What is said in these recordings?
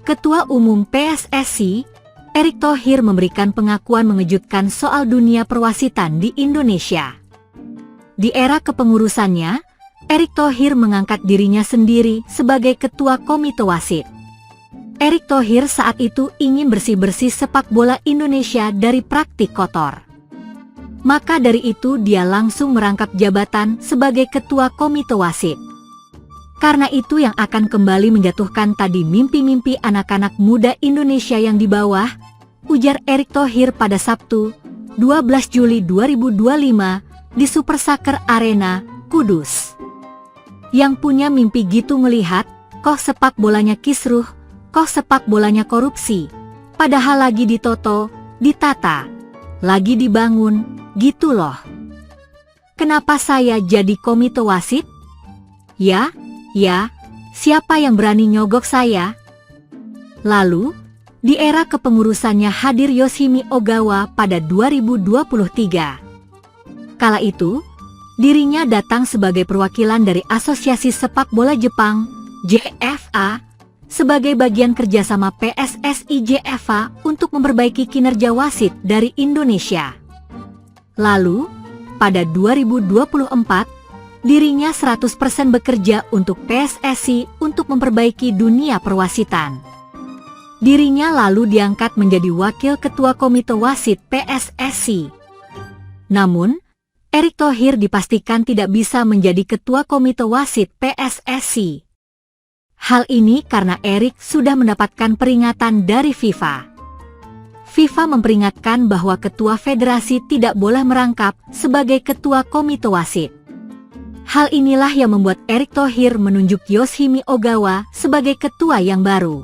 Ketua Umum PSSI, Erick Thohir memberikan pengakuan mengejutkan soal dunia perwasitan di Indonesia. Di era kepengurusannya, Erick Thohir mengangkat dirinya sendiri sebagai Ketua Komite Wasit. Erick Thohir saat itu ingin bersih-bersih sepak bola Indonesia dari praktik kotor. Maka dari itu dia langsung merangkap jabatan sebagai Ketua Komite Wasit. Karena itu yang akan kembali menjatuhkan tadi mimpi-mimpi anak-anak muda Indonesia yang di bawah, ujar Erick Thohir pada Sabtu, 12 Juli 2025 di Super Soccer Arena, Kudus. Yang punya mimpi gitu ngelihat, kok sepak bolanya kisruh, kok sepak bolanya korupsi, padahal lagi ditoto, ditata, lagi dibangun, gitu loh. Kenapa saya jadi komite wasit? Ya, siapa yang berani nyogok saya? Lalu, di era kepengurusannya hadir Yoshimi Ogawa pada 2023. Kala itu, dirinya datang sebagai perwakilan dari Asosiasi Sepak Bola Jepang, JFA, sebagai bagian kerjasama PSSI JFA untuk memperbaiki kinerja wasit dari Indonesia. Lalu, pada 2024, dirinya 100% bekerja untuk PSSI untuk memperbaiki dunia perwasitan. Dirinya lalu diangkat menjadi Wakil Ketua Komite Wasit PSSI. Namun, Erick Thohir dipastikan tidak bisa menjadi Ketua Komite Wasit PSSI. Hal ini karena Erick sudah mendapatkan peringatan dari FIFA. FIFA memperingatkan bahwa Ketua Federasi tidak boleh merangkap sebagai Ketua Komite Wasit. Hal inilah yang membuat Erick Thohir menunjuk Yoshimi Ogawa sebagai ketua yang baru.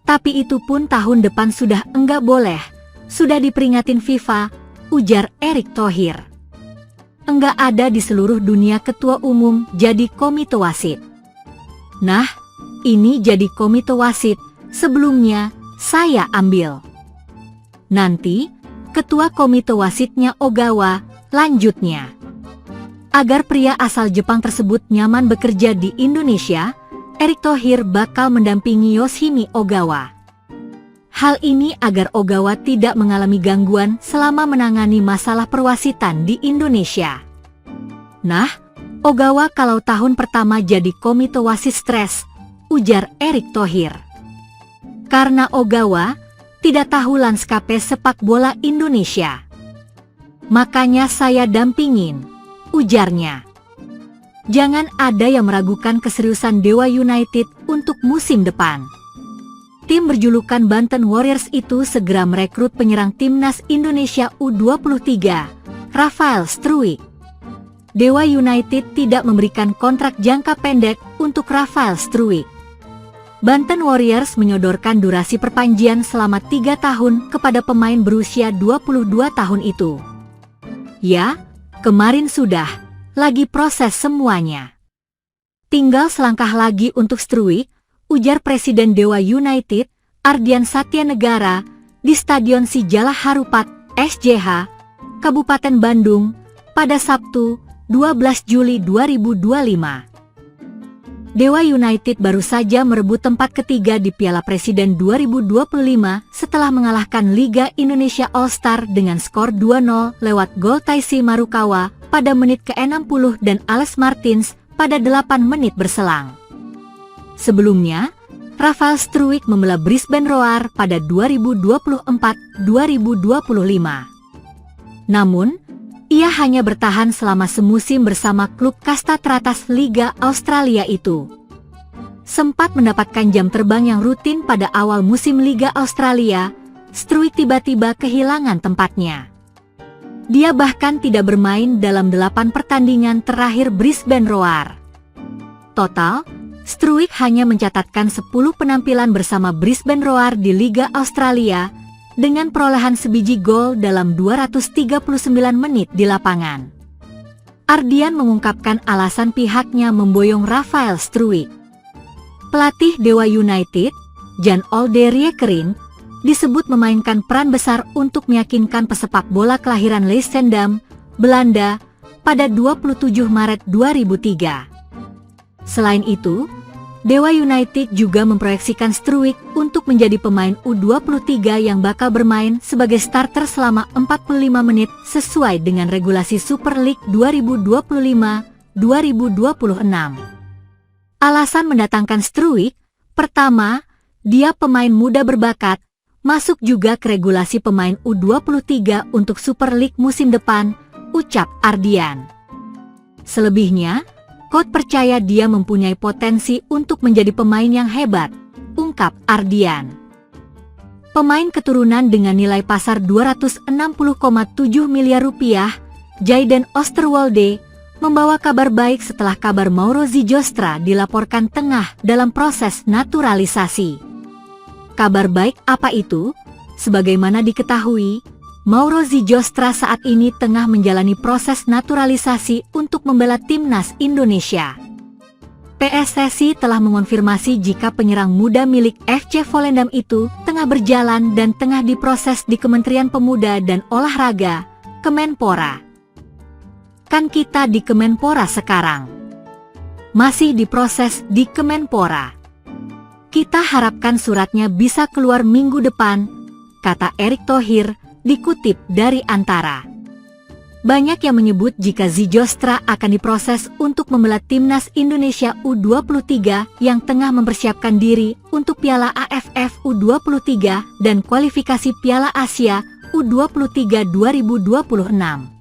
Tapi itu pun tahun depan sudah enggak boleh, sudah diperingatin FIFA, ujar Erick Thohir. Enggak ada di seluruh dunia ketua umum jadi komite wasit. Nah, ini jadi komite wasit, sebelumnya saya ambil. Nanti, ketua komite wasitnya Ogawa, lanjutnya. Agar pria asal Jepang tersebut nyaman bekerja di Indonesia, Erick Thohir bakal mendampingi Yoshimi Ogawa. Hal ini agar Ogawa tidak mengalami gangguan selama menangani masalah perwasitan di Indonesia. Nah, Ogawa kalau tahun pertama jadi komite wasit stres, ujar Erick Thohir. Karena Ogawa tidak tahu lanskape sepak bola Indonesia. Makanya saya dampingin, ujarnya. Jangan ada yang meragukan keseriusan Dewa United untuk musim depan. Tim berjulukan Banten Warriors itu segera merekrut penyerang timnas Indonesia U23, Rafael Struwijk. Dewa United tidak memberikan kontrak jangka pendek untuk Rafael Struwijk. Banten Warriors menyodorkan durasi perpanjangan selama 3 tahun kepada pemain berusia 22 tahun itu. Ya, kemarin sudah, lagi proses semuanya. Tinggal selangkah lagi untuk Struwijk, ujar Presiden Dewa United, Ardian Satyanegara, di Stadion Sijalak Harupat, SJH, Kabupaten Bandung, pada Sabtu, 12 Juli 2025. Dewa United baru saja merebut tempat ketiga di Piala Presiden 2025 setelah mengalahkan Liga Indonesia All-Star dengan skor 2-0 lewat gol Taisi Marukawa pada menit ke-60 dan Alex Martins pada 8 menit berselang. Sebelumnya, Rafael Struwijk membela Brisbane Roar pada 2024-2025. Namun, ia hanya bertahan selama semusim bersama klub kasta teratas Liga Australia itu. Sempat mendapatkan jam terbang yang rutin pada awal musim Liga Australia, Struwijk tiba-tiba kehilangan tempatnya. Dia bahkan tidak bermain dalam 8 pertandingan terakhir Brisbane Roar. Total, Struwijk hanya mencatatkan 10 penampilan bersama Brisbane Roar di Liga Australia, dengan perolehan sebiji gol dalam 239 menit di lapangan. Ardian mengungkapkan alasan pihaknya memboyong Rafael Struwijk. Pelatih Dewa United, Jan Olderyekerin, disebut memainkan peran besar untuk meyakinkan pesepak bola kelahiran Leidschendam, Belanda, pada 27 Maret 2003. Selain itu, Dewa United juga memproyeksikan Struijk untuk menjadi pemain U23 yang bakal bermain sebagai starter selama 45 menit sesuai dengan regulasi Super League 2025-2026. Alasan mendatangkan Struijk, pertama, dia pemain muda berbakat, masuk juga ke regulasi pemain U23 untuk Super League musim depan, ucap Ardian. Selebihnya, coach percaya dia mempunyai potensi untuk menjadi pemain yang hebat, ungkap Ardian. Pemain keturunan dengan nilai pasar 260,7 miliar rupiah, Jayden Oosterwolde, membawa kabar baik setelah kabar Mauro Zijostra dilaporkan tengah dalam proses naturalisasi. Kabar baik apa itu? Sebagaimana diketahui, Mauro Zijostra saat ini tengah menjalani proses naturalisasi untuk membela timnas Indonesia. PSSI telah mengonfirmasi jika penyerang muda milik FC Volendam itu tengah berjalan dan tengah diproses di Kementerian Pemuda dan Olahraga, Kemenpora. Kan kita di Kemenpora sekarang. Masih diproses di Kemenpora. Kita harapkan suratnya bisa keluar minggu depan, kata Erick Thohir, dikutip dari Antara. Banyak yang menyebut jika Zijostra akan diproses untuk membela timnas Indonesia U23 yang tengah mempersiapkan diri untuk Piala AFF U23 dan kualifikasi Piala Asia U23 2026.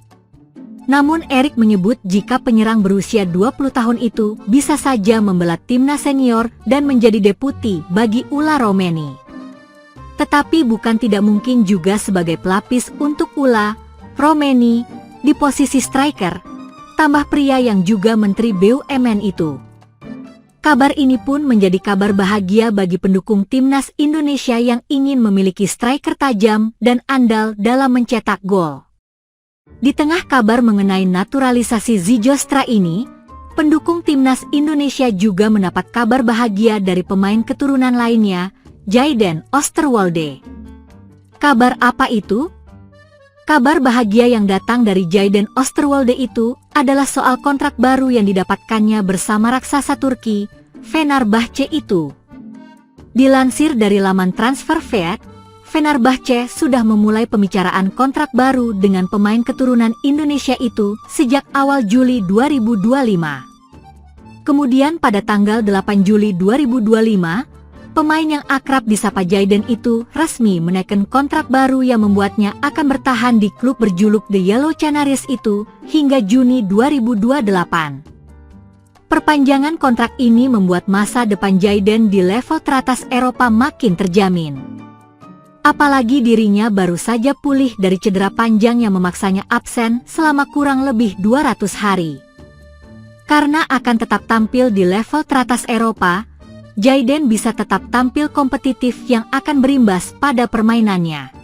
Namun Erick menyebut jika penyerang berusia 20 tahun itu bisa saja membela timnas senior dan menjadi deputi bagi Ula Romeni. Tetapi bukan tidak mungkin juga sebagai pelapis untuk Ula Romeni di posisi striker, tambah pria yang juga Menteri BUMN itu. Kabar ini pun menjadi kabar bahagia bagi pendukung timnas Indonesia yang ingin memiliki striker tajam dan andal dalam mencetak gol. Di tengah kabar mengenai naturalisasi Zijostra ini, pendukung timnas Indonesia juga mendapat kabar bahagia dari pemain keturunan lainnya, Jayden Oosterwolde. Kabar apa itu? Kabar bahagia yang datang dari Jayden Oosterwolde itu adalah soal kontrak baru yang didapatkannya bersama raksasa Turki, Fenerbahce itu. Dilansir dari laman Transferfeed, Fenerbahce sudah memulai pembicaraan kontrak baru dengan pemain keturunan Indonesia itu sejak awal Juli 2025. Kemudian pada tanggal 8 Juli 2025, pemain yang akrab disapa Jayden itu resmi menaikkan kontrak baru yang membuatnya akan bertahan di klub berjuluk The Yellow Canaries itu hingga Juni 2028. Perpanjangan kontrak ini membuat masa depan Jayden di level teratas Eropa makin terjamin. Apalagi dirinya baru saja pulih dari cedera panjang yang memaksanya absen selama kurang lebih 200 hari. Karena akan tetap tampil di level teratas Eropa, Jayden bisa tetap tampil kompetitif yang akan berimbas pada permainannya.